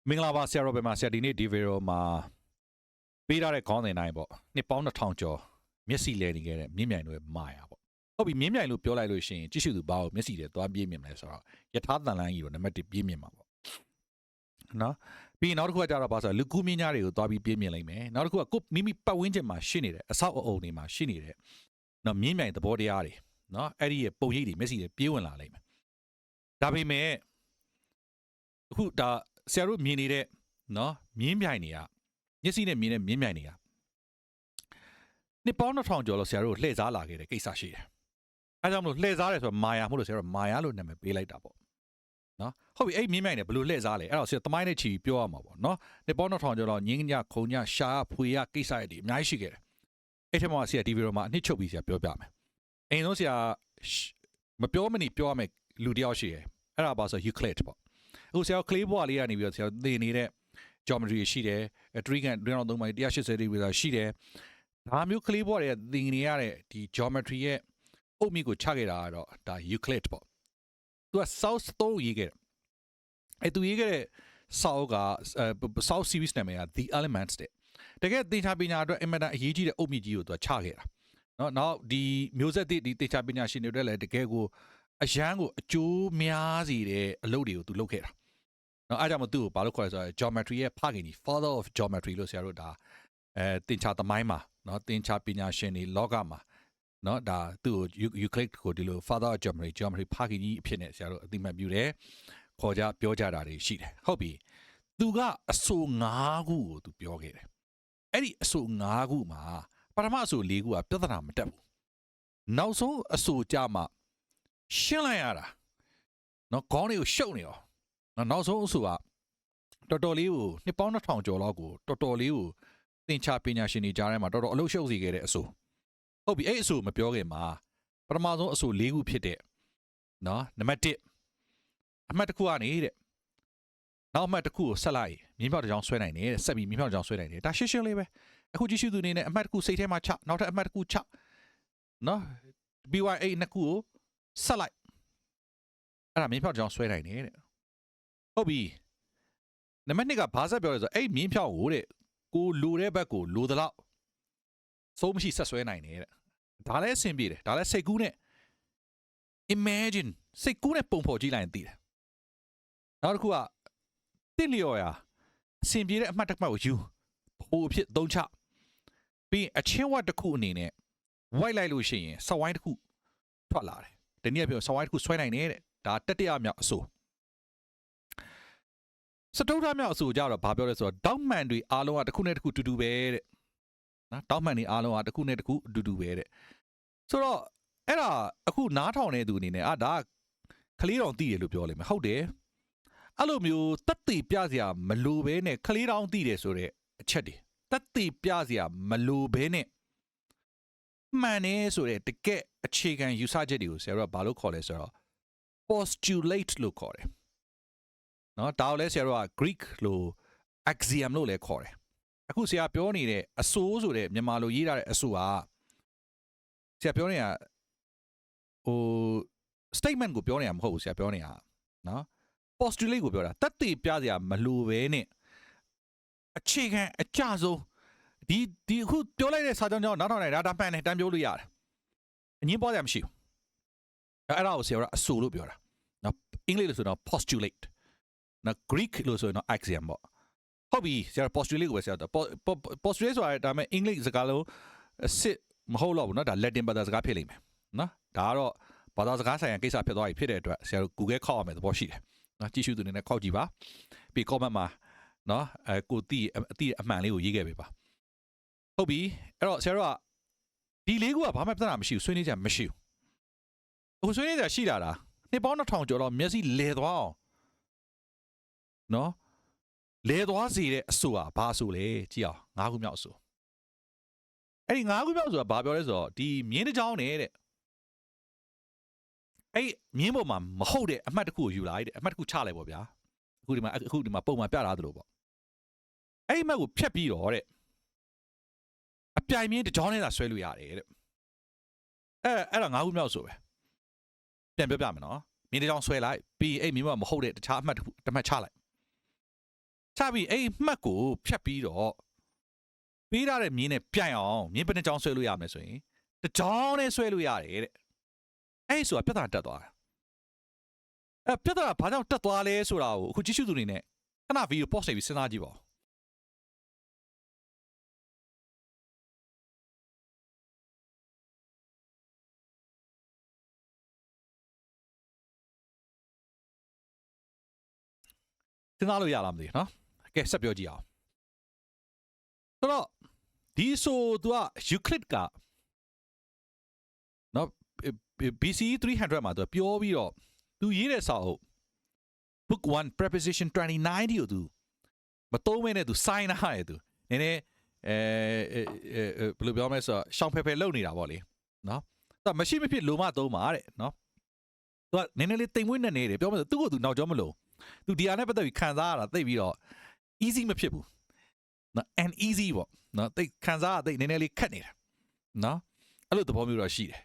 မင်္ဂလာပါဆရာတော်ဘယ်မှာဆရာဒီနေ့ဒီဗီဒီယိုမှာပေးထားတဲ့ခေါင်းစဉ်တိုင်းပေါ့နှစ်ပေါင်း2000ကျော်မျက်စိလဲနေခဲ့တဲ့မြင်းမြိုင်တို့ရဲ့မာယာပေါ့ဟုတ်ပြီမြင်းမြိုင်လို့ပြောလိုက်လို့ရှိရင်ကြည့်ရှုသူဘာလို့မျက်စိတွေသွားပြေးမြင်မလဲဆိုတော့ယထာတန်လန်းကြီးတော့နံပါတ်1ပြေးမြင်မှာပေါ့နော်ပြီးရင်နောက်တစ်ခုကကြတော့ပါဆိုတော့လူကူးမြင်းများတွေကိုသွားပြီးပြေးမြင်လိုက်မယ်နောက်တစ်ခုကကိုမိမိပတ်ဝန်းကျင်မှာရှိနေတဲ့အဆောက်အအုံတွေမှာရှိနေတဲ့နော်မြင်းမြိုင်သဘောတရားတွေနော်အဲ့ဒီရဲ့ပုံရိပ်တွေမျက်စိတွေပြေးဝင်လာလိမ့်မယ်ဒါပေမဲ့အခုဒါဆရာတို့မြင်နေတဲ့နော်မြင်းမြိုင်တွေကမျက်စိနဲ့မြင်တဲ့မြင်းမြိုင်တွေကနှစ်ပေါင်း2000ကျော်လို့ဆရာတို့လှည့်စားလာခဲ့တဲ့ကိစ္စရှိတယ်။အဲဒါကြောင့်မလို့လှည့်စားတယ်ဆိုတော့မာယာမဟုတ်လို့ဆရာတို့မာယာလို့နာမည်ပေးလိုက်တာပေါ့။နော်ဟုတ်ပြီအဲ့မြင်းမြိုင်တွေဘယ်လိုလှည့်စားလဲအဲ့တော့ဆရာသမိုင်းနဲ့ချီပြောရမှာပေါ့နော်။နှစ်ပေါင်း2000ကျော်တော့ညင်းညခုံညရှာဖွေရကိစ္စတွေအများကြီးရှိခဲ့တယ်။အဲ့ထက်မှဆရာဒီဗီဒီယိုမှာအနှစ်ချုပ်ပြီးဆရာပြောပြမယ်။အိမ်ဆုံးဆရာမပြောမနေပြောရမယ်လူတယောက်ရှိတယ်။အဲ့ဒါပါဆို Euclid ပေါ့။အခုဆရာကလေးဘွားလေးကနေပြီးတော့ဆရာသင်နေတဲ့ geometry ရှိတယ်။ trigon 3.3မိုင်180 degree ရှိတယ်။ဒါမျိုးကလေးဘွားတွေကသင်နေရတဲ့ဒီ geometry ရဲ့အုတ်မြစ်ကိုချခဲ့တာကတော့ဒါ Euclid ပေါ့။သူက South 3ရေးခဲ့တယ်။အဲ့သူရေးခဲ့တဲ့ South က South series နာမည်က The Elements တဲ့။တကယ်သင်္ချာပညာအတွက်အင်မတန်အရေးကြီးတဲ့အုတ်မြစ်ကြီးကိုသူကချခဲ့တာ။နော်နောက်ဒီမျိုးဆက်သစ်ဒီသင်္ချာပညာရှင်တွေအတွက်လည်းတကယ်ကိုအရန်ကိုအကျိုးများစေတဲ့အလုပ်တွေကိုသူလုပ်ခဲ့တာ။နော်အားကြောင့်မသူ့ကိုဘာလို့ခေါ်လဲဆိုတော့ geometry ရဲ့ဖခင်ကြီး father of geometry လို့ဆရာတို့ဒါသင်္ချာသမိုင်းမှာနော်သင်္ချာပညာရှင်တွေလောကမှာနော်ဒါသူ့ကို Euclid ကိုဒီလို father of geometry ဖခင်ကြီးအဖြစ်နဲ့ဆရာတို့အသိမှတ်ပြုတယ်ခေါ်ကြပြောကြတာတွေရှိတယ်ဟုတ်ပြီသူကအဆို9ခုကိုသူပြောခဲ့တယ်အဲ့ဒီအဆို9ခုမှာပထမအဆို4ခုကပြဿနာမတက်ဘူးနောက်ဆုံးအဆိုကြမှာရှင်းလိုက်ရတာနော်ခေါင်းတွေကိုရှုပ်နေရောနောက်ဆုံးအဆိုကတော်တော်လေးကိုနှစ်ပေါင်း2000ကျော်လောက်ကိုတော်တော်လေးကိုသင်္ချာပညာရှင်တွေကြားထဲမှာတော်တော်အလုပ်ရှုပ်စေခဲ့တဲ့အဆိုဟုတ်ပြီအဲ့အဆိုမပြောခင်မှာပထမဆုံးအဆို၄ခုဖြစ်တဲ့နော်နံပါတ်1အမှတ်တစ်ခုကနေတဲ့နောက်အမှတ်တစ်ခုကိုဆက်လိုက်မြင်းဖြောက်တစ်ချောင်းဆွဲနိုင်တယ်တဲ့ဆက်ပြီးမြင်းဖြောက်တစ်ချောင်းဆွဲနိုင်တယ်ဒါရှင်းရှင်းလေးပဲအခုကြည့်ရှုသူအနေနဲ့အမှတ်တစ်ခုစိတ်ထဲမှာချနောက်ထပ်အမှတ်တစ်ခုချနော် BYA နှစ်ခုကိုဆက်လိုက်အဲ့ဒါမြင်းဖြောက်တစ်ချောင်းဆွဲနိုင်တယ်တဲ့ဟုတ်ပြီနံပါတ်2ကဘာဆက်ပြောလဲဆိုတော့အဲ့မြင်းဖြောက်ကိုတဲ့ကိုလိုတဲ့ဘက်ကိုလိုသလောက်စိုးမရှိဆက်ဆွဲနိုင်တယ်တဲ့ဒါလည်းအဆင်ပြေတယ်ဒါလည်းစိတ်ကူးနဲ့ imagine စိတ်ကူးနဲ့ပုံဖော်ကြည့်လိုက်ရင်သိတယ်နောက်တစ်ခုကတိလျော်ရာအဆင်ပြေတဲ့အမှတ်တစ်မှတ်ကိုယူဟိုအဖြစ်သုံးချပြီးအချင်းဝတ်တစ်ခုအနေနဲ့ white လိုက်လို့ရှိရင်စဝိုင်းတစ်ခုထွက်လာတယ်ဒီနေ့ပြောစဝိုင်းတစ်ခုဆွဲနိုင်တယ်တဲ့ဒါတတိယမြောက်အဆိုစတုထ္ထမြောက်အဆိုကြတော့ဘာပြောလဲဆိုတော့တောက်မှန်တွေအားလုံးကတစ်ခုနဲ့တစ်ခုတူတူပဲတဲ့နော်တောက်မှန်တွေအားလုံးကတစ်ခုနဲ့တစ်ခုတူတူပဲတဲ့ဆိုတော့အဲ့ဒါအခုနားထောင်နေသူအနေနဲ့ဒါကလေးတော်သိတယ်လို့ပြောလိမ့်မယ်ဟုတ်တယ်အဲ့လိုမျိုးတက်တိပြစရာမလိုဘဲနဲ့ကလေးတော်သိတယ်ဆိုတဲ့အချက်တွေတက်တိပြစရာမလိုဘဲနဲ့မှန်နေဆိုတဲ့တကယ်အခြေခံယူဆချက်တွေကိုဆရာတို့ကဘာလို့ခေါ်လဲဆိုတော့ postulate လို့ခေါ်တယ်နော်ဒါကိုလည်းဆရာတို့က Greek လို့ axiom လို့လည်းခေါ်တယ်အခုဆရာပြောနေတဲ့အဆိုးဆိုတဲ့မြန်မာလိုရေးထားတဲ့အဆိုးကဆရာပြောနေတာဟို statement ကိုပြောနေတာမဟုတ်ဘူးဆရာပြောနေတာနော် postulate ကိုပြောတာတက်တည်ပြစရာမလိုပဲနဲ့အခြေခံအကျဆုံးဒီအခုပြောလိုက်တဲ့စာကြောင်းကြောင့်နောက်ထောင်နိုင်ဒါမှန်တယ်တန်းပြောလို့ရတယ်အငင်းပေါ်စရာမရှိဘူးအဲ့ဒါကိုဆရာကအဆိုလို့ပြောတာနော်အင်္ဂလိပ်လို့ဆိုတော့ postulate နော် Greek လို့ဆိုရင်တော့ axiom ပေါ့ဟုတ်ပြီဆရာ postulate ကိုပဲဆရာတော့ postulate ဆိုတာဒါပေမဲ့အင်္ဂလိပ်စကားလုံးစစ်မဟုတ်တော့ဘူးနော်ဒါ Latin ဘာသာစကားဖြစ်လိမ့်မယ်နော်ဒါကတော့ဘာသာစကားဆိုင်ရာကိစ္စဖြစ်သွားပြီဖြစ်တဲ့အတွက်ဆရာတို့ Google ခောက်ရမယ်သဘောရှိတယ်နော်ကြည့်ရှုသူနေနဲ့ခောက်ကြည့်ပါပြီး comment မှာနော်ကိုတီးအမှန်လေးကိုရေးခဲ့ပေးပါဟုတ်ပြီအဲ့တော့ဆရာတို့ကဒီလေးခုကဘာမှပြဿနာမရှိဘူးဆွေးနွေးကြမရှိဘူးအခုဆွေးနွေးကြရှိလာတာနှစ်ပေါင်း2000ကျော်တော့မျက်စိလဲသွားအောင်နော်လဲသွားစေတဲ့အဆိုอ่ะဘာဆိုလဲကြည့်အောင်9ခုမြောက်အဆိုအဲ့ဒီ9ခုမြောက်ဆိုတာဘာပြောလဲဆိုတော့ဒီမြင်းတစ်ချောင်းနေတဲ့အဲ့မြင်းပေါ်မှာမဟုတ်တဲ့အမှတ်တစ်ခုကိုယူလိုက်တဲ့အမှတ်တစ်ခုချလိုက်ပေါ့ဗျာအခုဒီမှာပုံမှန်ပြထားသလိုပေါ့အဲ့ဒီအမှတ်ကိုဖြတ်ပြီးတော့တဲ့အပြိုင်မြင်းတစ်ချောင်းနဲ့သာဆွဲလို့ရတယ်တဲ့အဲ့ဒါ9ခုမြောက်ဆိုပဲပြန်ပြောပြမယ်နော်မြင်းတစ်ချောင်းဆွဲလိုက်ပြီးအဲ့မြင်းပေါ်မှာမဟုတ်တဲ့တခြားအမှတ်တစ်မှတ်ချလိုက် ချပြီးအဲ့မှတ်ကိုဖြတ်ပြီးတော့ပေးထားတဲ့မြင်းနဲ့ပြိုင်အောင်မြင်းပနှစ်ကြောင်းဆွဲလို့ရမယ်ဆိုရင်တစ်ကြောင်းနဲ့ဆွဲလို့ရတယ်တဲ့အဲ့ဆိုတာပြဿနာတက်သွားတယ်ပြဿနာဘာကြောင့်တက်သွားလဲဆိုတာကိုအခုကြည့်ရှုသူတွေနဲ့ခဏဗီဒီယို pause လုပ်ပြီးစဉ်းစားကြည့်ပါဦးစဉ်းစားလို့ရလားမသိဘူးနော်ကဲဆက်ပြောကြည့်အောင်ဆိုတော့ဒီဆိုသူက Euclid ကနော် BCE 300မှာသူပြောပြီးတော့သူရေးတဲ့စာအုပ် book 1 preposition 2090ကိုသူမသုံးမဲနဲ့သူ sign ထားတယ်သူနည်းနည်းဘယ်လိုပြောမလဲဆိုတော့ရှောင်းဖယ်ဖယ်လုပ်နေတာပေါ့လေနော်သူကမရှိမဖြစ်လိုမှသုံးပါတဲ့နော်သူကနည်းနည်းလေးတိမ်မွေးနေနေတယ်ပြောမှဆိုသူ့ကိုသူနောက်ကျောမလို့သူဒီဟာနဲ့ပတ်သက်ပြီးခံစားရတာသိပြီးတော့ easy မဖြစ်ဘူးနော် and easy ပေါ့နော်သိခံစားရသိနည်းနည်းလေးခက်နေတယ်နော်အဲ့လိုသဘောမျိုးတော့ရှိတယ်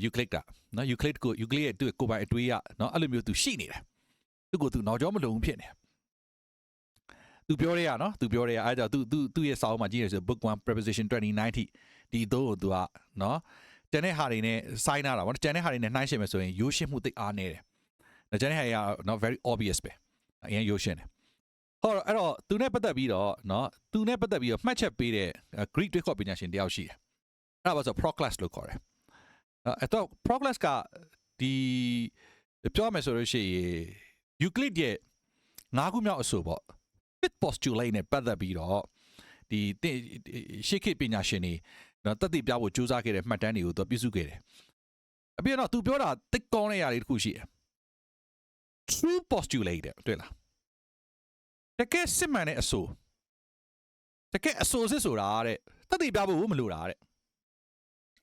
Euclid ကနော် Euclid ရဲ့သူ့ကိုယ်ပိုင်အတွေးရနော်အဲ့လိုမျိုးသူရှိနေတယ်သူ့ကိုသူနောက်ကျောမလုံဖြစ်နေသူပြောရနော်သူပြောရအဲ့ကြောင့်သူ့ရဲ့စာအုပ်မှာကြည့်ရဆို book 1 preposition 2090ဒီတော့သူကနော်ကျန်တဲ့ဟာတွေနဲ့ sign ထားတာပေါ့ကျန်တဲ့ဟာတွေနဲ့နှိုင်းရှင်းမယ်ဆိုရင်ရိုးရှင်းမှုသိအားနေတယ်ကျန်တဲ့ဟာတွေကနော် very obvious ပဲအရင်ရိုးရှင်းတယ်ဟောအဲ့တော့သူနဲ့ပတ်သက်ပြီးတော့နော်သူနဲ့ပတ်သက်ပြီးတော့မှတ်ချက်ပေးတဲ့ Greek တွေးခေါ်ပညာရှင်တယောက်ရှိတယ်အဲ့ဒါပါဆို Proclus လို့ခေါ်တယ်အဲ့တော့ Proclus ကဒီပြောမယ်ဆိုလို့ရှိရင် Euclid ရဲ့၅ခုမြောက်အဆိုပေါ့ fifth postulate နဲ့ပတ်သက်ပြီးတော့ဒီရှေးခေတ်ပညာရှင်တွေနော်တသိပြဖို့ကြိုးစားခဲ့တဲ့မှတ်တမ်းတွေကိုသူပြုစုခဲ့တယ်အပြင်တော့သူပြောတာတိတ်ကောင်းတဲ့ຢာတွေတခုရှိတယ် true postulate တွေ့လားတကယ်စစ်မှန်တဲ့အဆိုစစ်ဆိုတာတဲ့တသိပြဖို့မလိုတာတဲ့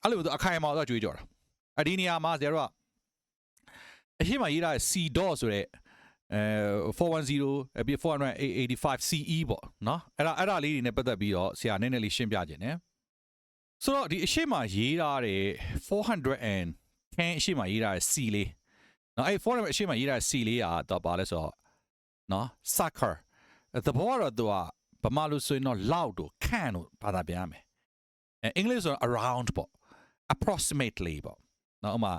အဲ့လိုသူအခိုင်အမာတော့ကြွေးကြော်တာဒီနေရာမှာဇေရောအရှိမရေးတာ C dot ဆိုတဲ့410 485 CE ပေါ့နော်အဲ့ဒါလေးတွေနဲ့ပတ်သက်ပြီးတော့ဆရာနည်းနည်းလေးရှင်းပြခြင်းတယ်ဆိုတော့ဒီအရှိမရေးတာတဲ့410အရှိမရေးတာ C လေးနော်အဲ့400အရှိမရေးတာ C လေးကတော့ပါလဲဆိုတော့နော် sucker သဘောကတော့သူကဗမာလိုဆိုရင်တော့ loud တို့ can တို့ဘာသာပြန်ရမယ်အင်္ဂလိပ်ဆိုတော့ around ပေါ့ approximately ပေါ့နော်ဥမာ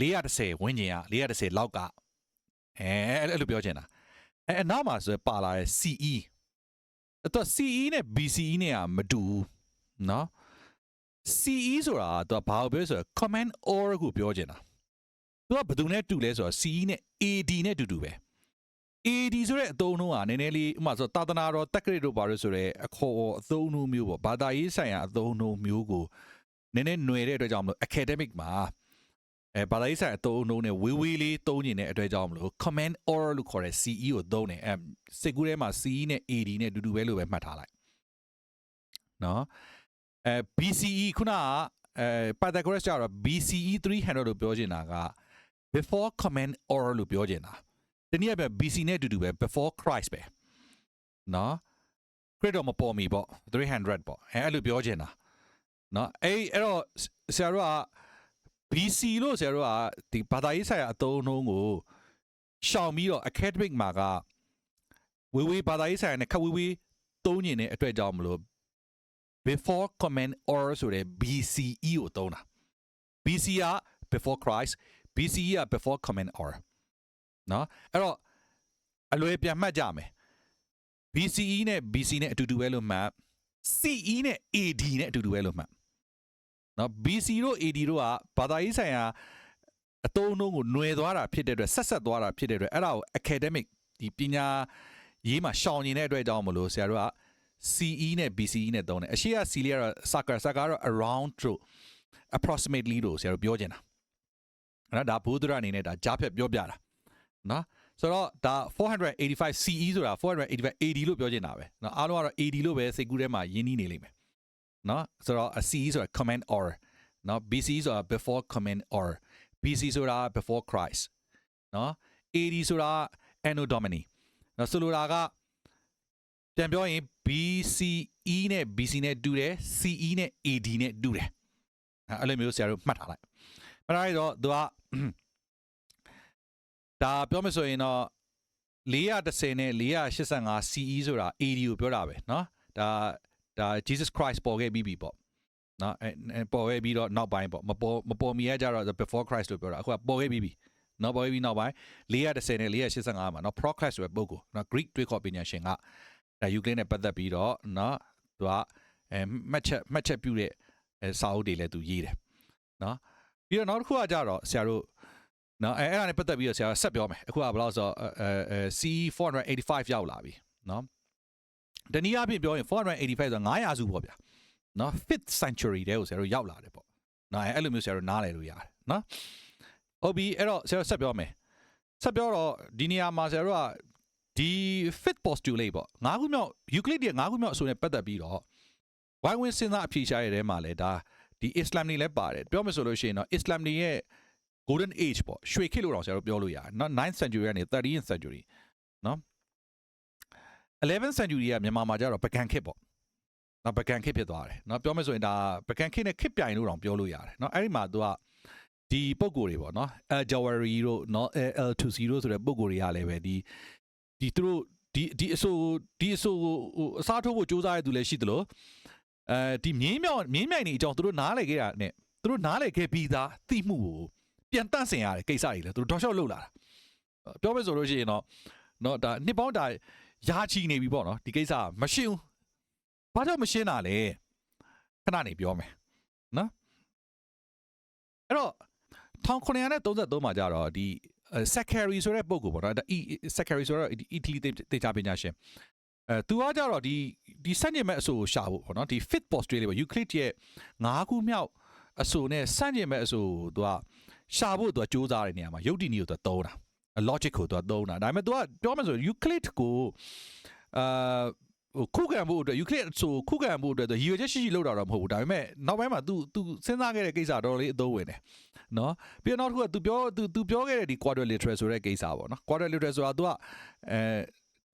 410ဝန်းကျင်က410လောက်ကအဲ့လိုပြောချင်တာအဲ့နောက်မှာဆိုပါလာတဲ့ CE အဲ့တော့ CE နဲ့ BCE နဲ့ကမတူဘူးနော် CE ဆိုတာသူကဘာလို့ပြောဆို command or ကိုပြောချင်တာသူကဘယ်သူနဲ့တူလဲဆိုတော့ CE နဲ့ AD နဲ့တူပဲ AD ဆိုတဲ့အသုံးအနှုန်းကနည်းနည်းလေးဥမာဆိုသာသနာတော်တက္ကရာတို့ဘာလို့ဆိုရဲအခေါ်အသုံးအနှုန်းမျိုးပေါ့ဘာသာရေးဆိုင်ရာအသုံးအနှုန်းမျိုးကိုနည်းနည်းຫນွယ်တဲ့အတွက်ကြောင့်မလို့ academic မှာဘာသာရေးဆိုင်အသုံးအနှုန်းနဲ့ဝေးဝေးလေးသုံးနေတဲ့အတွက်ကြောင့်မလို့ command or လို့ခေါ်တဲ့ CE ကိုသုံးတယ်စိတ်ကူးထဲမှာ CE နဲ့ AD နဲ့တူတူပဲလို့ပဲမှတ်ထားလိုက်နော်BCE ခုနကPythagoras ကျတော့ BCE 300လို့ပြောချင်တာက before command or လို့ပြောချင်တာဒီနေ့က BC နဲ့တူတူပဲ before Christ ပဲနော် Christ တော့မပေါ်မီပေါ့300ပေါ့အဲ့လိုပြောချင်တာနော်အဲ့တော့ဆရာတို့က BC လို့ဆရာတို့ကဒီဘာသာရေးဆိုင်ရာအသုံးအနှုန်းကိုရှောင်ပြီးတော့ academic မှာကဝေးဘာသာရေးဆိုင်ရာနဲ့ခက်ဝေးသုံးညင်တဲ့အတွက်ကြောင့်မလို့ before command or ဆိုတဲ့ BCE ကိုသုံးတာ BC က before Christ BCE က before command or နော်အဲ့တော့အလွယ်ပြန်မှတ်ကြမယ် BCE နဲ့ BC နဲ့အတူတူပဲလို့မှတ် CE နဲ့ AD နဲ့အတူတူပဲလို့မှတ်နော် BC တို့ AD တို့ကဘာသာရေးဆိုင်ရာအသုံးအနှုန်းကိုຫນွယ်သွားတာဖြစ်တဲ့အတွက်ဆက်သွားတာဖြစ်တဲ့အတွက်အဲ့ဒါကို academic ဒီပညာရေးမှာရှောင်နေတဲ့အတွက်ကြောင့်မလို့ဆရာတို့က CE နဲ့ BCE နဲ့သုံးတယ်အရှိက C လေးကတော့ sucker ကတော့ around တို့ approximately တို့ဆရာတို့ပြောချင်တာအဲ့ဒါဘုဒ္ဓရအနေနဲ့ဒါကြားဖြတ်ပြောပြတာနော်ဆိုတော့ဒါ485 CE ဆိုတာ485 AD လို့ပြောချင်တာပဲเนาะအားလုံးကတော့ AD လို့ပဲစိတ်ကူးထဲမှာယဉ်နီးနေလိမ့်မယ်เนาะဆိုတော့ CE ဆိုတာ command or เนาะ BCE ဆိုတာ before command or BC ဆိုတာ before Christ เนาะ AD ဆိုတာ Anno Domini เนาะဆိုလိုတာကပြန်ပြောရင် BCE နဲ့ BC နဲ့တူတယ် CE နဲ့ AD နဲ့တူတယ်အဲ့လိုမျိုးဆရာတို့မှတ်ထားလိုက်မှတ်ထားရတော့သူကဒါပြောမယ်ဆိုရင်တော့ 410နဲ့485 CE ဆိုတာ AD ကိုပြောတာပဲเนาะဒါ Jesus Christ ပေါ်ခဲ့ပြီးပြီပေါ့เนาะပေါ်ခဲ့ပြီးတော့နောက်ပိုင်းပေါ့မပေါ်မီရကြတော့ before Christ လို့ပြောတာအခုကပေါ်ခဲ့ပြီးပြီနော်ပေါ်ခဲ့ပြီးနောက်ပိုင်း410နဲ့485မှာနော် Proclus ဆိုတဲ့ပုဂ္ဂိုလ်နော် Greek တွေးခေါ်ပညာရှင်ကဒါယူကရိန်းနဲ့ပတ်သက်ပြီးတော့နော်သူကမှတ်ချက်ပြုတဲ့စာအုပ်တွေလည်းသူရေးတယ်နော်ပြီးတော့နောက်တစ်ခုကကြတော့ဆရာတို့နော်အဲ့ဒါနဲ့ပတ်သက်ပြီးတော့ဆရာဆက်ပြောမယ်အခုကဘယ်လောက်ဆိုCE 485ရောက်လာပြီနော်တနည်းအားဖြင့်ပြောရင်485ဆို900စုပေါ့ဗျာနော် 5th century တဲ့ကိုဆရာတို့ရောက်လာတယ်ပေါ့နော်အဲ့လိုမျိုးဆရာတို့နားလည်လို့ရတယ်နော်ဟုတ်ပြီအဲ့တော့ဆရာတို့ဆက်ပြောမယ်ဆက်ပြောတော့ဒီနေရာမှာဆရာတို့ကဒီ fifth postulate ပေါ့၅ခုမြောက် Euclid ရဲ့၅ခုမြောက်အဆိုနဲ့ပတ်သက်ပြီးတော့ဝိုင်းဝန်းစဉ်းစားအဖြေရှာရတဲ့မှာလဲဒါဒီ Islam တွေလည်းပါတယ်ပြောမယ်ဆိုလို့ရှိရင်တော့ Islam တွေရဲ့ golden age ပေါ့ရွှေခေတ်လို့တော့ဆရာတို့ပြောလို့ရတယ်နော် 9th century ကနေ 13th century နော် 11th century ကမြန်မာမှာကျတော့ပကံခေတ်ပေါ့နော်ပကံခေတ်ဖြစ်သွားတယ်နော်ပြောမယ်ဆိုရင်ဒါပကံခေတ်နဲ့ခေတ်ပြိုင်လို့တော့ပြောလို့ရတယ်နော်အဲ့ဒီမှာသူကဒီပုံကိုယ်တွေပေါ့နော် Al-Jawari တို့နော် Al-Tusi တို့ဆိုတဲ့ပုံကိုယ်တွေကလည်းပဲဒီသူတို့ဒီအဆိုအစားထိုးဖို့စူးစမ်းရတဲ့သူလည်းရှိသလိုဒီမြင်းမြိုင်နေအကြောင်းသူတို့နားလည်ခဲ့တာနဲ့သူတို့နားလည်ခဲ့ပြီးသားသိမှုကိုပြန်တန့်စင်ရတဲ့ကိစ္စတွေလည်းသူတို့တောက်လျှောက်လုပ်လာတာပြောမယ်ဆိုလို့ရှိရင်တော့နော်ဒါနှစ်ပေါင်းဒါရာချီနေပြီပေါ့နော်ဒီကိစ္စမရှင်းဘူးဘာကြောင့်မရှင်းတာလဲခဏနေပြောမယ်နော်အဲ့တော့1933မှာကြတော့ဒီ Zachary ဆိုတဲ့ပုဂ္ဂိုလ်ပေါ့နော်ဒါ Zachary ဆိုတော့အီတလီတေချာပညာရှင်သူကကြတော့ဒီစန့်ကျင်မဲ့အဆိုကိုရှာဖို့ပေါ့နော်ဒီ fifth postulate ပေါ့ Euclid ရဲ့၅ခုမြောက်အဆိုနဲ့စန့်ကျင်မဲ့အဆိုကိုသူကရှာဖို့သူကစူးစမ်းတဲ့နေရာမှာယုတ်တိနီကိုသူသုံးတာ logic ကိုသူသုံးတာဒါပေမဲ့သူကပြောမှဆို Euclid ကိုခုခံဖို့အတွက် Euclid ဆိုခုခံဖို့အတွက်ရည်ရွယ်ချက်ရှိရှိလုပ်တာတော့မဟုတ်ဘူးဒါပေမဲ့နောက်ပိုင်းမှာ तू စဉ်းစားခဲ့တဲ့ကိစ္စတော်တော်လေးအသုံးဝင်တယ်နော်ပြီးတော့နောက်တစ်ခုက तू ပြောခဲ့တဲ့ဒီ quadrilateral ဆိုတဲ့ကိစ္စပေါ့နော် quadrilateral ဆိုတာ तू က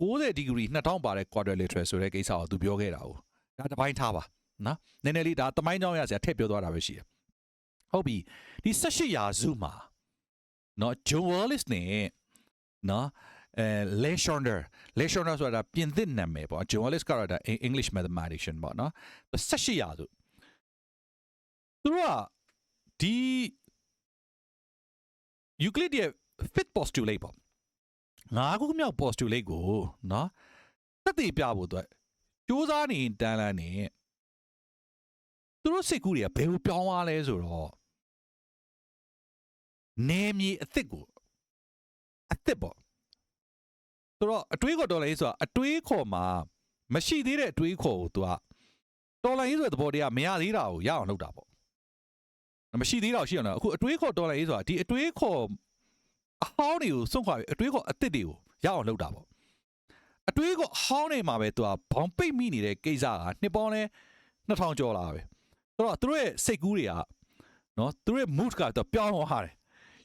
90 degree 2000ပါတဲ့ quadrilateral ဆိုတဲ့ကိစ္စကို तू ပြောခဲ့တာကိုဒါတစ်ပိုင်းထားပါနော်နည်းနည်းလေးဒါတမိုင်းကြောင်းရဆရာထည့်ပြောသွားတာပဲရှိတယ်ဟုတ်ပြီဒီ18ရာစုမှာနော် John Wallis နဲ့နော်Leschonder ဆိုတာပြင်သစ်နာမည်ပေါ့ John Wallis ကတော့ဒါ English mathematician ပေါ့နော်18ရာစုသူတို့ကဒီ Euclid ရဲ့ fifth postulate ပေါ့၅ခုမြောက် postulate ကိုနော်သက်သေပြဖို့အတွက်စူးစမ်းနေတန်းလန်းနေသူတို့စိတ်ကူးတွေကဘယ်လိုပြောင်းသွားလဲဆိုတော့နေမြေအသစ်ပေါ့ဆိုတော့အတွေးခေါ်တော်လိုင်းဆိုတာအတွေးခေါ်မှာမရှိသေးတဲ့အတွေးခေါ်ကို तू ကတော်လိုင်းဆိုတဲ့သဘောတရားမရသေးတာကိုရအောင်လုပ်တာပေါ့မရှိသေးတာရှိအောင်လားအခုအတွေးခေါ်တော်လိုင်းဆိုတာဒီအတွေးခေါ်အဟောင်းတွေကိုစွန့်ခွာပြီးအတွေးခေါ်အသစ်တွေကိုရအောင်လုပ်တာပေါ့အတွေးခေါ်အဟောင်းတွေမှာပဲ तू ကဘောင်ပိတ်မိနေတဲ့ကိစ္စကနှစ်ပေါင်းလဲ2000ကျော်လာပဲဆိုတော့သူတို့ရဲ့စိတ်ကူးတွေကနော်သူတို့ရဲ့ mood က तू ပြောင်းသွားတယ်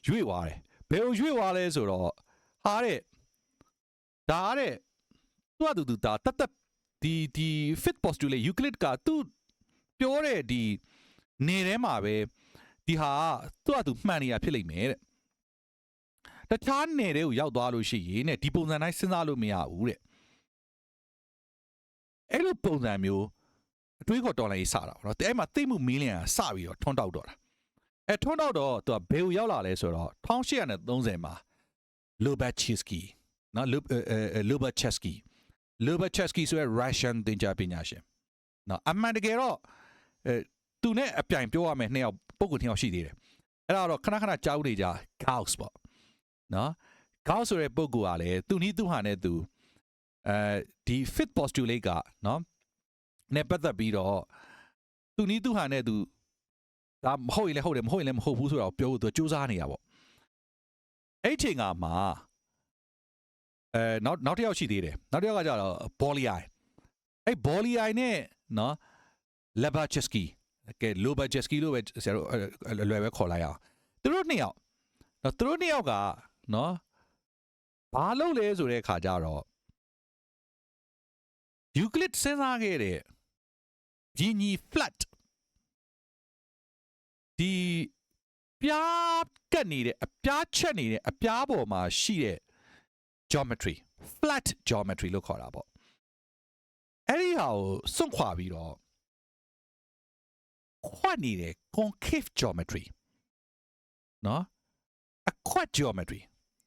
ရွေ့သွားတယ်ဘယ်လိုရွေ့သွားလဲဆိုတော့ဟာတဲ့ဒါတဲ့သူဒါတတ်ဒီ fifth postulate Euclid ကသူပြောတဲ့ဒီနေထဲမှာပဲဒီဟာသူမှန်နေရဖြစ်လိမ့်မယ်တဲ့တခြားနယ်တွေကိုရောက်သွားလို့ရှိရင်တဲ့ဒီပုံစံတိုင်းစဉ်းစားလို့မရဘူးတဲ့အဲ့လိုပုံစံမျိုးအတွေးခေါ်တော်လိုင်းရေးစတာပေါ့နော်အဲ့မှာသိမှုမီးလျံစပြီးတော့ထွန်းတောက်တော့တာထွန်းတောက်တော့သူကဘယ်ကိုရောက်လာလဲဆိုတော့1830မှာ Lobachevsky နော် Lobachevsky ဆိုတဲ့ Russian သင်္ချာပညာရှင်နော်အမှန်တကယ်တော့သူနဲ့အပြိုင်ပြောရမယ်နှစ်ယောက်ပုဂ္ဂိုလ်နှစ်ယောက်ရှိသေးတယ်အဲ့ဒါတော့ခဏကြားဦးနေကြ Gauss ပေါ့နော် Gauss ဆိုတဲ့ပုဂ္ဂိုလ်ကလည်းသူနီးသူဟာနဲ့သူဒီ fifth postulate ကနော်နဲ့ပတ်သက်ပြီးတော့သူနီးသူဟာနဲ့သူဒါမဟုတ်ရင်လည်းဟုတ်တယ်မဟုတ်ရင်လည်းမဟုတ်ဘူးဆိုတော့ပြောဖို့သူစူးစမ်းနေတာပေါ့အဲ့ချိန်ကမှာနောက်တစ်ယောက်ရှိသေးတယ်နောက်တစ်ယောက်ကကြတော့ Bolyai အဲ့ Bolyai နဲ့နော် Lobachevsky ကဲ Lobachevsky လို့ပဲဆရာတို့လွယ်ပဲခေါ်လိုက်အောင်သူတို့နှစ်ယောက်ကနော်ဘာလုပ်လဲဆိုတဲ့အခါကျတော့ Euclid စဉ်းစားခဲ့တဲ့ညီ flat ဒီပြားကတ်နေတဲ့အပြားချက်နေတဲ့အပြားပေါ်မှာရှိတဲ့ geometry flat geometry လို့ခေါ်တာပေါ့အဲ့ဒီဟာကိုစွန့်ခွာပြီးတော့ခွက်နေတဲ့ concave geometry နော်အခွက် geometry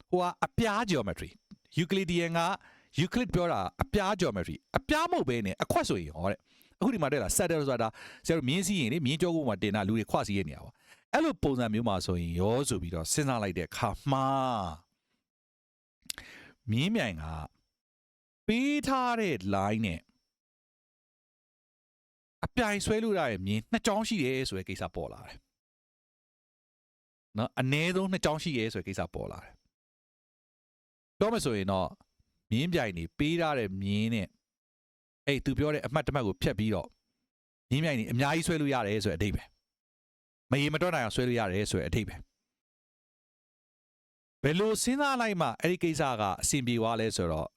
ဟိုကအပြား geometry Euclidean က Euclid ပြောတာအပြား geometry အပြားမဟုတ်ဘဲနဲ့အခွက်ဆိုရင်ဟောတဲ့အခုဒီမှာတက်လာ saddle ဆိုတာဆရာတို့မြင်းစီးရင်လေမြင်းကြောကုန်းမှာတင်တာလူတွေခွစီးရနေရပါအဲ့လိုပုံစံမျိုးမှာဆိုရင်ရောဆိုပြီးတော့စဉ်းစားလိုက်တဲ့အခါမှာမြင်းမြိုင်ကပေးထားတဲ့ line နဲ့အပြိုင်ဆွဲလို့ရတဲ့မြင်းနှစ်ကြောင်းရှိတယ်ဆိုတဲ့ကိစ္စပေါ်လာတယ်နော်အနည်းဆုံးနှစ်ကြောင်းရှိရဲဆိုတဲ့ကိစ္စပေါ်လာတယ်ပြောမယ်ဆိုရင်တော့မြင်းပြိုင်နေပေးထားတဲ့မြင်းနဲ့အဲ့သူပြောတဲ့အမှတ်တမဲ့ကိုဖြတ်ပြီးတော့မြင်းပြိုင်နေအများကြီးဆွဲလို့ရတယ်ဆိုတဲ့အဓိပ္ပာယ်မရေမတွက်နိုင်အောင်ဆွဲလို့ရတယ်ဆိုတဲ့အဓိပ္ပာယ်ဘယ်လိုစဉ်းစားလိုက်မှအဲ့ဒီကိစ္စကအဆင်ပြေသွားလဲဆိုတော့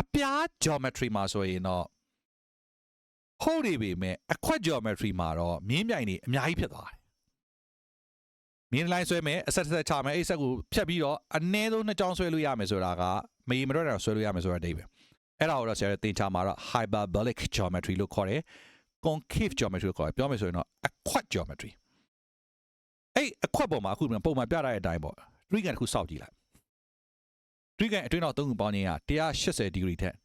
အပြား geometry မှာဆိုရင်တော့ဟုတ်နေပြီမဲ့အခွက် geometry မှာတော့မြင်းပြိုင်နေအများကြီးဖြစ်သွားတယ်မြင်းလိုင်းဆွဲမယ်အဆက်ဆက်ချမယ်အဲ့ဆက်ကိုဖြတ်ပြီးတော့အနည်းဆုံးနှစ်ကြောင်းဆွဲလို့ရမယ်ဆိုတာကမရေမတွက်နိုင်အောင်ဆွဲလို့ရမယ်ဆိုတဲ့အဓိပ္ပာယ်အဲ့ဒါကိုတော့ဆရာတင်ချမှာတော့ hyperbolic geometry လို့ခေါ်တယ် concave geometry လို့ခေါ်တယ်ပြောမယ်ဆိုရင်တော့အခွက် geometry အဲ့အခွက်ပေါ်မှာအခုပုံမှန်ပြထားတဲ့အတိုင်းပေါ့ trigon တစ်ခုစောက်ကြည့်လိုက် trigon အတွင်းတော့သုံးခုပေါင်းခြင်းက180 degree ထက်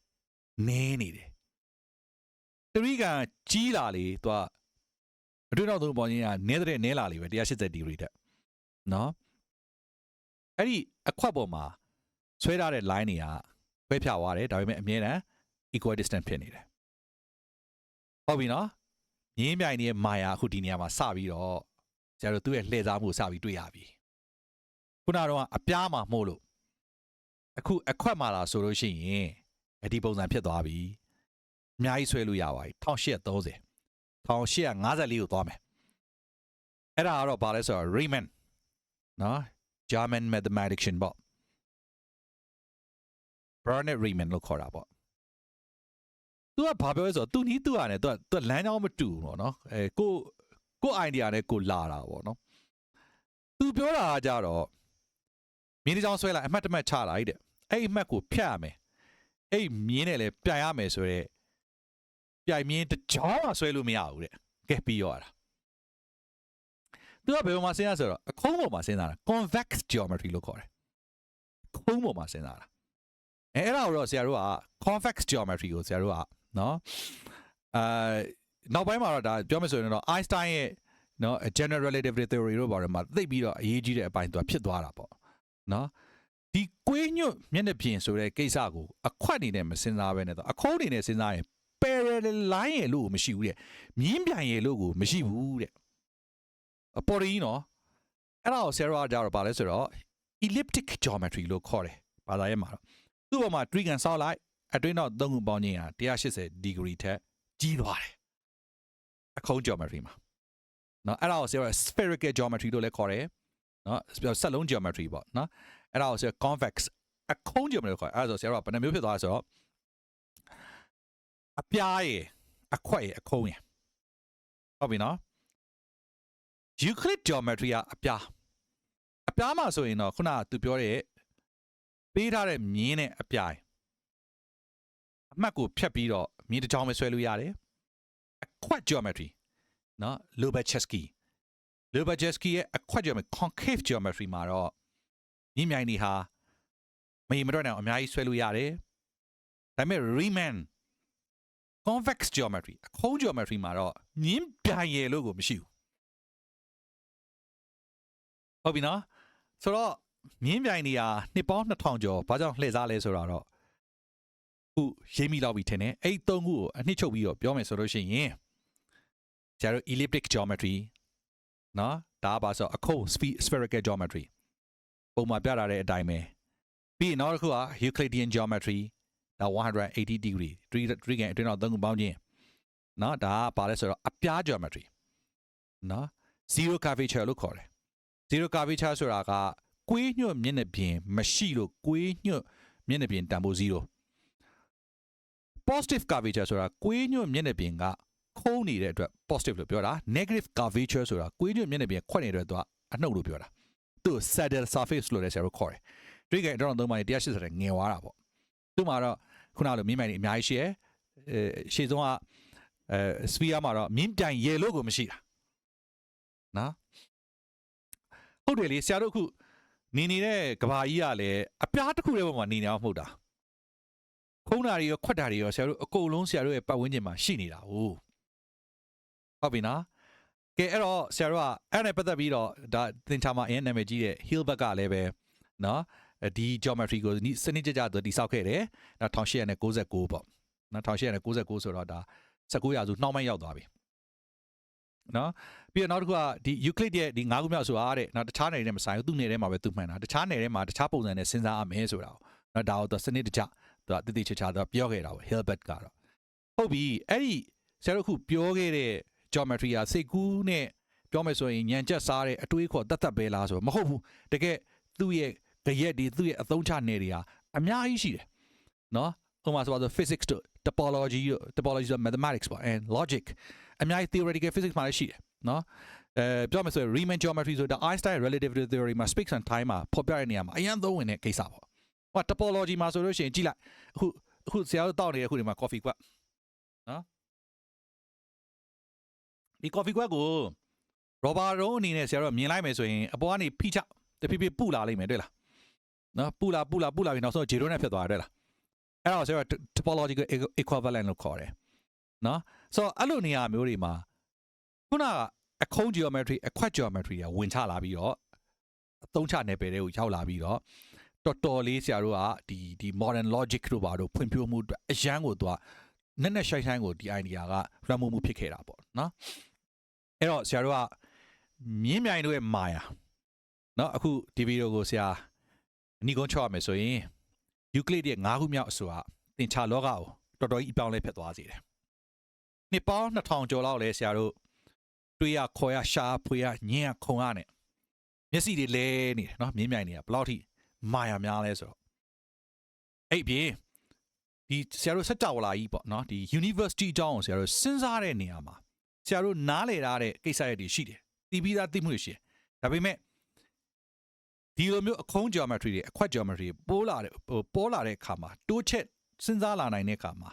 နည်းနေတယ် trigon ကြီးလာလေသူကအတွင်းတော့သုံးခုပေါင်းခြင်းကနည်းလာလေပဲ180 degree ထက်နော်အဲ့ဒီအခွက်ပေါ်မှာဆွဲထားတဲ့ line တွေကခွဲဖြာသွားတယ်ဒါပေမဲ့အမြဲတမ်း equal distance ဖြစ်နေတယ်ဟုတ်ပြီနော်မြင်းပြိုင်ရဲ့မာယာအခုဒီနေရာမှာစပြီးတော့ဆရာတို့သူ့ရဲ့လှည့်စားမှုစပြီးတွေ့ရပြီခုနကတော့အပြားမှာမို့လို့အခုအခွက်မှာလာဆိုလို့ရှိရင်ဒီပုံစံဖြစ်သွားပြီအများကြီးဆွဲလို့ရပါပြီ1830 1854ကိုသွားမယ်အဲ့ဒါကတော့ဘာလဲဆိုတော့ Riemann နော် German mathematician ပေါ့ Bernhard Riemann လို့ခေါ်တာပေါ့သူကဘာပြောလဲဆိုတော့သူနီးသူကနေသူလမ်းကြောင်းမတူဘူးနော်ကို idea နဲ့ကိုလာတာပေါ့နော်သူပြောတာကကြတော့မြင်းတစ်ကြောင်းဆွဲလိုက်အမှတ်တမဲ့ချလိုက်တဲ့အဲ့အမှတ်ကိုဖြတ်ရမယ်အဲ့မြင်းနဲ့လည်းပြိုင်ရမယ်ဆိုတော့ပြိုင်မြင်းတစ်ကြောင်းမှဆွဲလို့မရဘူးတဲ့ကဲပြီးရောတာသူကဘယ်မှာစဉ်းစားဆိုတော့အခုံးပေါ်မှာစဉ်းစားတာ convex geometry လို့ခေါ်တယ်ခုံးပေါ်မှာစဉ်းစားတာအဲ့ဒါကိုတော့ဆရာတို့က convex geometry ကိုဆရာတို့ကနော်နောက်ပိုင်းမှာတော့ဒါပြောမယ်ဆိုရင်တော့ Einstein ရဲ့နော် general relativity theory တို့ဘာတွေမှာသိပြီးတော့အရေးကြီးတဲ့အပိုင်းသူကဖြစ်သွားတာပေါ့နော်ဒီကွေးညွတ်မျက်နှာပြင်ဆိုတဲ့ကိစ္စကိုအခွက်အနေနဲ့မစဉ်းစားဘဲနဲ့တော့အခုံးအနေနဲ့စဉ်းစားရင် parallel line ရဲ့လို့မရှိဘူးတဲ့မြင်းပြိုင်ရဲ့လို့ကိုမရှိဘူးတဲ့အပေါ်ရင်းနော်အဲ့ဒါကိုဆရာတို့ကကြတော့ဗာလဲဆိုတော့ elliptic geometry လို့ခေါ်တယ်ဘာသာရေးမှာတော့သူ့ပေါ်မှာ trigon ဆောက်လိုက်အတွင်းတော့သုံးခုပေါင်းခြင်းဟာ180 degree ထက်ကြီးသွားတယ်အခုံး geometry မှာနော်အဲ့ဒါကိုဆရာက spherical geometry လို့လည်းခေါ်တယ်နော်ဆက်လုံး geometry ပေါ့နော်အဲ့ဒါကိုဆရာ convex အခုံး geometry လို့ခေါ်တယ်အဲ့ဒါဆိုဆရာကဘယ်နှမျိုးဖြစ်သွားလဲဆိုတော့အပြားရဲ့အခွက်ရဲ့အခုံးရဲ့ဟုတ်ပြီနော် Euclid geometry ကအပြားမှာဆိုရင်တော့ခုနကသူပြောတဲ့ပေးထားတဲ့မြင်းနဲ့အပြိုင်အမှတ်ကိုဖြတ်ပြီးတော့မြင်းတစ်ချောင်းပဲဆွဲလို့ရတယ်အခွက် geometry နော် Lobachevsky ရဲ့အခွက် geometry concave geometry မှာတော့မြင်းမြိုင်နေဟာမရေမတွက်နိုင်အောင်အများကြီးဆွဲလို့ရတယ်ဒါပေမဲ့ Riemann convex geometry အခုံး geometry မှာတော့မြင်းပြိုင်ရယ်လို့ကိုမရှိဘူးဟုတ်ပြီနော်ဆိုတော့မြင်းပြိုင်နေဟာနှစ်ပေါင်း2000ကျော်ဘာကြောင့်လှည့်စားလဲဆိုတော့ခုရေးမိတော့ပြီထင်တယ်အဲ့သုံးခုကိုအနှစ်ချုပ်ပြီးတော့ပြောမယ်ဆိုလို့ရှိရင်ကျတော့ elliptic geometry နော်ဒါပါဆိုအခုံး spherical geometry ပုံမှန်ပြထားတဲ့အတိုင်းပဲပြီးရင်နောက်တစ်ခုက Euclidean geometry ဒါ180 degree trigon အတွင်းတော့သုံးခုပေါင်းခြင်းနော်ဒါကပါလဲဆိုတော့အပြား geometry နော် zero curvature လို့ခေါ်တယ် zero curvature ဆိုတာကကွေးညွတ်မျက်နှာပြင်မရှိလို့ကွေးညွတ်မျက်နှာပြင်တန်ဖိုး0 positive curvature ဆိုတာကွေးညွတ်မျက်နှာပြင်ကခုံးနေတဲ့အတွက် positive လို့ပြောတာ negative curvature ဆိုတာကွေးညွတ်မျက်နှာပြင်ခွက်နေတဲ့အတွက်အနှုတ်လို့ပြောတာသူ saddle surface လို့လည်းဆရာတို့ခေါ်တယ် trigon တော့သုံးပါး180ငယ်သွားတာပေါ့ သူ့မှာတော့ခုနလိုမြင်းမြိုင်တွေအများကြီးရှိတယ်ရှေ့ဆုံးကစပီယာမှာတော့မြင်းတိုင်ရေလို့ကိုမရှိတာနော်ဟုတ်တယ်လေဆရာတို့ခုနေနေတဲ့ကဘာကြီးကလည်းအပြားတစ်ခုတည်းပေါ်မှာနေနေအောင်မဟုတ်တာခုံးတာတွေရောခွက်တာတွေရောဆရာတို့အကုန်လုံးဆရာတို့ရဲ့ပတ်ဝန်းကျင်မှာရှိနေတာဟုတ်ပြီနော်ကဲအဲ့တော့ဆရာတို့ကအဲ့နဲ့ပတ်သက်ပြီးတော့ဒါသင်္ချာမှာအရင်နာမည်ကြီးတဲ့ Hilbert ကလည်းပဲနော်ဒီ geometry ကိုစနစ်ကြကြတည်ဆောက်ခဲ့တယ်နော်1899ပေါ့နော်1899ဆိုတော့ဒါ19ရာစုနှောင်းပိုင်းရောက်သွားပြီနော်ပြီးတော့နောက်တစ်ခုကဒီ Euclid ရဲ့ဒီ၅ခုမြောက်ဆိုတာတဲ့နော်တခြားနယ်တွေနဲ့မဆိုင်ဘူးသူ့နယ်ထဲမှာပဲသူမှန်တာတခြားနယ်ထဲမှာတခြားပုံစံနဲ့စဉ်းစားရမယ်ဆိုတာနော်ဒါတော့စနစ်တကျသူတည်တည်ချာချာပြောခဲ့တာပေါ့ Hilbert ကတော့ဟုတ်ပြီအဲ့ဒီဆရာတို့ခုပြောခဲ့တဲ့ geometry ကစိတ်ကူးနဲ့ပြောမယ်ဆိုရင်ညံကျက်စားတဲ့အတွေးခေါ်တတ်ပဲလားဆိုတော့မဟုတ်ဘူးတကယ်သူ့ရဲ့ကြရက်တွေသူ့ရဲ့အသုံးချနယ်တွေဟာအများကြီးရှိတယ်နော်ဥပမာဆိုတော့ physics တို့ topology ဆို mathematics ပေါ့ and logic အများကြီး theoretical physics မှာလည်းရှိတယ်နော်ပြောမယ်ဆိုရင် Riemann geometry ဆိုတာ Einstein relativity theory မှာ space and time မှာဖော်ပြတဲ့နေရာမှာအရင်သုံးဝင်တဲ့ကိစ္စပေါ့ဟို topology မှာဆိုလို့ရှိရင်ကြည့်လိုက်အခုဆရာတို့တောက်နေတဲ့ခုဒီမှာ coffee ကွက်နော်ဒီ coffee ကွက်ကို rubber ရုံးအနေနဲ့ဆရာတို့မြင်လိုက်မယ်ဆိုရင်အပေါ်ကနေဖိချတဖြည်းဖြည်းပူလာလိမ့်မယ်တွေ့လားနော်ပူလာပြီးနောက်ဆုံးဂျီရိုနဲ့ဖြစ်သွားတယ်တွေ့လားအဲ့တော့ဆရာတို့ topological equivalent လို့ခေါ်တယ်နော်ဆိုတော့အဲ့လိုနေရာမျိုးတွေမှာခုနကအခုံး geometry အခွက် geometry ကဝင်ချလာပြီးတော့အသုံးချနယ်ပယ်တွေကိုရောက်လာပြီးတော့တော်တော်လေးဆရာတို့ကဒီ modern logic တို့ဘာတို့ဖွံ့ဖြိုးမှုအတွက်အရန်ကိုသူကနက်နက်ရှိုင်းရှိုင်းကိုဒီ idea ကလွှမ်းမိုးမှုဖြစ်ခဲ့တာပေါ့နော်အဲ့တော့ဆရာတို့ကမြင်းမြိုင်တို့ရဲ့မာယာနော်အခုဒီဗီဒီယိုကိုဆရာအနီးကုန်းချောက်ရမယ်ဆိုရင် Euclid ရဲ့၅ခုမြောက်အဆိုကသင်္ချာလောကကိုတော်တော်ကြီးအပြောင်းလဲဖြစ်သွားစေတယ်နှစ်ပေါင်း2000ကျော်လောက်လဲဆရာတို့တွေးရခေါ်ရရှာဖွေရညင်းရခုံရနဲ့မျက်စိတွေလဲနေတယ်နော်မြင်းမြိုင်တွေကဘယ်လောက်ထိမာယာများလဲဆိုတော့အဲ့ပြင်ဒီဆရာတို့စကြဝဠာကြီးပေါ့နော်ဒီ university အကြောင်းကိုဆရာတို့စဉ်းစားတဲ့နေရာမှာဆရာတို့နားလည်ထားတဲ့ကိစ္စရပ်တွေရှိတယ်သိပြီးသားသိမှုတွေရှိတယ်ဒါပေမဲ့ဒီလိုမျိုးအခုံး geometry တွေအခွက် geometry ပေါ်လာတဲ့အခါမှာတိုးချက်စဉ်းစားလာနိုင်တဲ့အခါမှာ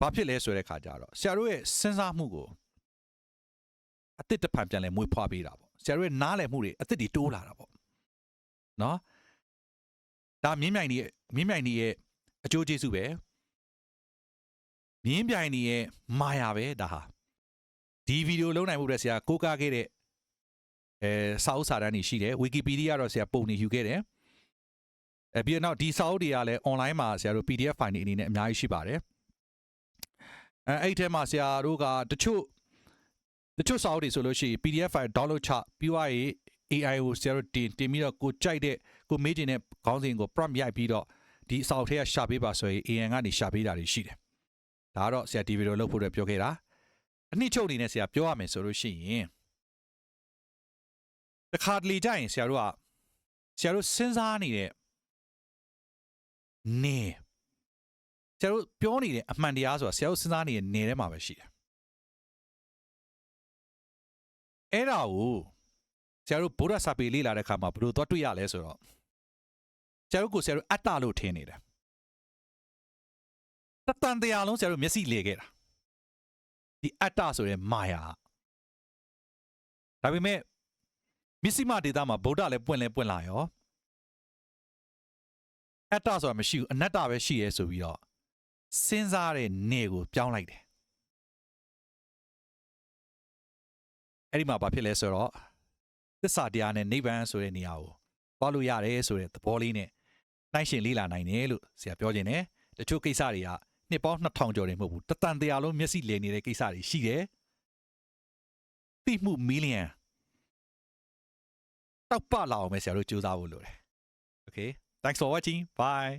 ဘာဖြစ်လဲဆိုတဲ့အခါကျတော့ဆရာတို့ရဲ့စဉ်းစားမှုကိုအသစ်တစ်ဖန်ပြန်လဲမွေးဖွားပေးတာပေါ့ဆရာတို့ရဲ့နားလည်မှုတွေအသစ်တွေတိုးလာတာပေါ့နော်ဒါမြင်းမြိုင်တွေရဲ့အကျိုးကျေးဇူးပဲမြင်းမြိုင်တွေရဲ့မာယာပဲဒါဟာဒီဗီဒီယိုလုံးနိုင်မှုအတွက်ဆရာကိုးကားခဲ့တဲ့စာအုပ်စာတမ်းတွေရှိတယ် Wikipedia ကတော့ဆရာပုံနေယူခဲ့တယ်ပြီးတော့ဒီစာအုပ်တွေကလည်း online မှာဆရာတို့ PDF file တွေအနေနဲ့အများကြီးရှိပါတယ်အဲ့ထဲမှာဆရာတို့ကတချို့စာအုပ်တွေဆိုလို့ရှိရင် PDF file download ချပြီးွားရင် AI ကိုဆရာတို့တင်ပြီးတော့ကိုကြိုက်တဲ့ကိုမေးချင်တဲ့ခေါင်းစဉ်ကို prompt ရိုက်ပြီးတော့ဒီစာအုပ်ထဲကရှာပေးပါဆိုရင် AI ကနေရှာပေးတာတွေရှိတယ်ဒါကတော့ဆရာဒီဗီဒီယိုလုပ်ဖို့အတွက်ပြောခဲ့တာအနှစ်ချုပ်အနေနဲ့ဆရာပြောရမယ်ဆိုလို့ရှိရင်တခါတလေကြရင်ဆရာတို့စဉ်းစားနေတဲ့နေဆရာတို့ပြောနေတဲ့အမှန်တရားဆိုတာဆရာတို့စဉ်းစားနေတဲ့နေထဲမှာပဲရှိတယ်အဲ့ဒါကိုဆရာတို့ဗုဒ္ဓစာပေလေ့လာတဲ့အခါမှာဘယ်လိုသွားတွေ့ရလဲဆိုတော့ဆရာတို့အတ္တလို့ထင်နေတယ်တတန်တရားလုံးဆရာတို့မျက်စိလေခဲ့တာဒီအတ္တဆိုတဲ့မာယာဒါပေမဲ့မစ္စည်းမဒေတာမှာဗုဒ္ဓလည်းပွင့်လာရောအတ္တဆိုတာမရှိဘူးအနတ္တပဲရှိရဲဆိုပြီးတော့စဉ်းစားတဲ့နေကိုပြောင်းလိုက်တယ်အဲ့ဒီမှာဘာဖြစ်လဲဆိုတော့သစ္စာတရားနဲ့နိဗ္ဗာန်ဆိုတဲ့နေရာကိုသွားလို့ရတယ်ဆိုတဲ့သဘောလေးနဲ့နှိုင်းရှင်လေ့လာနိုင်တယ်လို့ဆရာပြောခြင်းတယ်တချို့ကိစ္စတွေကနှစ်ပေါင်း2000ကျော်တွေမဟုတ်ဘူးတတန်တရားလုံးမျက်စိလည်နေတဲ့ကိစ္စတွေရှိတယ်သိမှုမီလီယံတောက်ပလာအောင်ပဲဆရာတို့ကြိုးစားဖို့လိုတယ် Okay thanks for watching bye